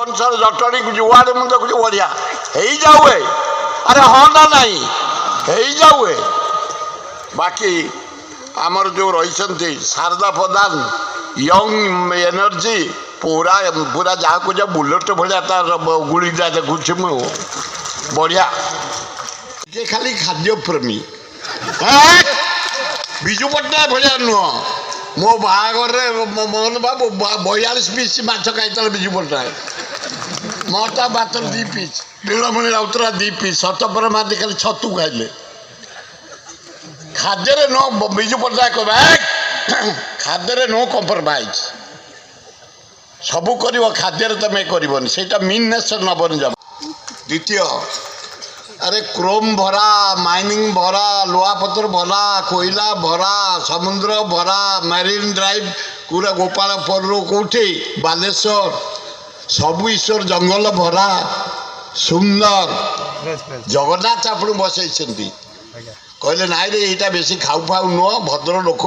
भुवनेश्वर जटणी जुआड़े मुझे देखुची बढ़िया हो जाए अरे हाँ ना नहीं हो जाए बाकी आमर जो रही शारदा प्रधान यंग एनर्जी पूरा पूरा जहाँ को जब बुलेट भाया तार गुड़ा देखुची मु बढ़िया जे खाली खाद्य प्रेमी विजु पट्टनायक भाया नुह मो बाहागर मोहन बाबू 42 पीस माछ खाई विजु पट्टनायक मोटा बातर 2 पीस नीलमणि राउतरा 2 पीस सतपर मादी खाली छतु खाइले खाद्य नो विजु पट्टनायक खाद्य नो कम्प्रोमाइज सबू कर खाद्य तुम कर मीननेस नबन जब द्वितीय अरे क्रोम भरा माइनिंग भरा लोहापतर भरा कोयला भरा समुद्र भरा मैरीन ड्राइव पूरा गोपालपुर कौटे बालेश्वर सबू ईश्वर जंगल भरा सुंदर जगन्नाथ आप बसई कहले ना रे यहाँ बेसी खाऊ फाऊ नुह भद्र लोक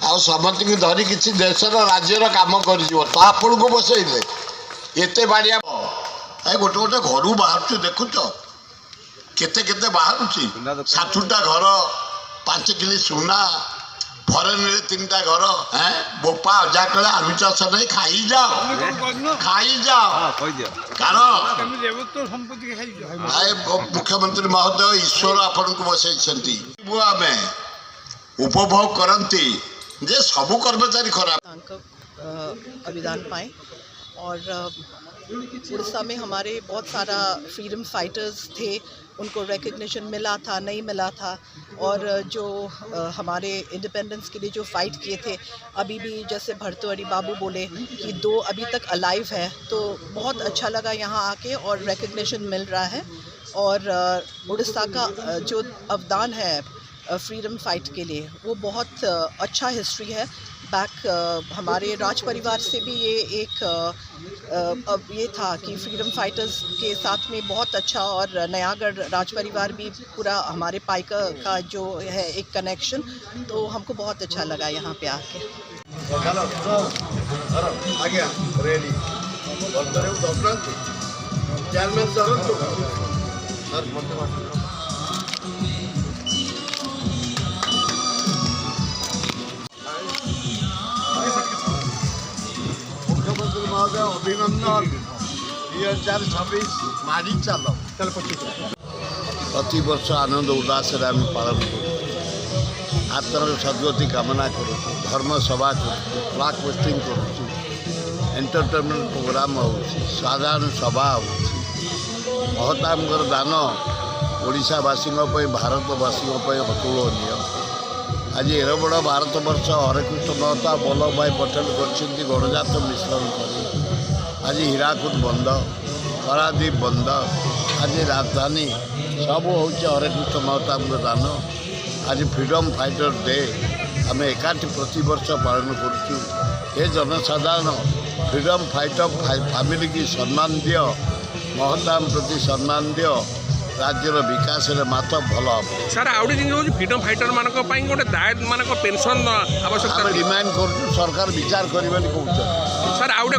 आ समस्त धरी किसी देशर राज्यर काम कर को बसईले एत बाड़िया गोटे गोटे घर बाहर देखुच केते केते बाहर 60टा घर 5 किलो सुना फरेन रे 3टा घर बोपा अजा कले आलू चाष नहीं खाई जाओ कारण मुख्यमंत्री महोदय ईश्वर आपन को बसई आम उपभोग करती जे सबू कर्मचारी खराब अभिदान पाए और उड़ीसा में हमारे बहुत सारा फ्रीडम फाइटर्स थे उनको रिकग्निशन मिला था नहीं मिला था और जो हमारे इंडिपेंडेंस के लिए जो फ़ाइट किए थे अभी भी जैसे भर्तृहरि बाबू बोले कि 2 अभी तक अलाइव है तो बहुत अच्छा लगा यहाँ आके और रिकग्निशन मिल रहा है और उड़ीसा का जो अवदान है फ्रीडम फाइट के लिए वो बहुत अच्छा हिस्ट्री है बैक हमारे राज परिवार से भी ये एक अब ये था कि फ्रीडम फाइटर्स के साथ में बहुत अच्छा और नयागढ़ राज परिवार भी पूरा हमारे पाइका का जो है एक कनेक्शन तो हमको बहुत अच्छा लगा यहाँ पे आके महोदय अभिनंदन 2026 मारी चलो प्रति वर्ष आनंद उल्लास आम पालन कर आत्मर सद्गति कामना करूँ धर्म सभा फ्लाग पोस्टिंग कर एंटरटेनमेंट प्रोग्राम हो साधारण सभा हो महतामर दान ओडावासी भारतवासी अतुलनीय आज एर बड़ भारत वर्ष हरेकृष्ण महता वल्लभ भाई पटेल कर गणजात मिश्रण कर आज हीराकुद बंद पारादीप बंद आज राजधानी सब हूँ हरेकृष्ण महता दान आज फ्रीडम फाइटर डे आम एकाठी प्रति वर्ष पालन करुँ जनसाधारण फ्रीडम फाइटर फैमिली की सम्मान दियो महता प्रति सम्मान दियो राज्यर विकास मत भल हम सर आउटे जिन फ्रीडम फाइटर मान गोटे दायद मान पेंशन आवश्यकता रिमाइंड कर सरकार विचार करें सर आउटे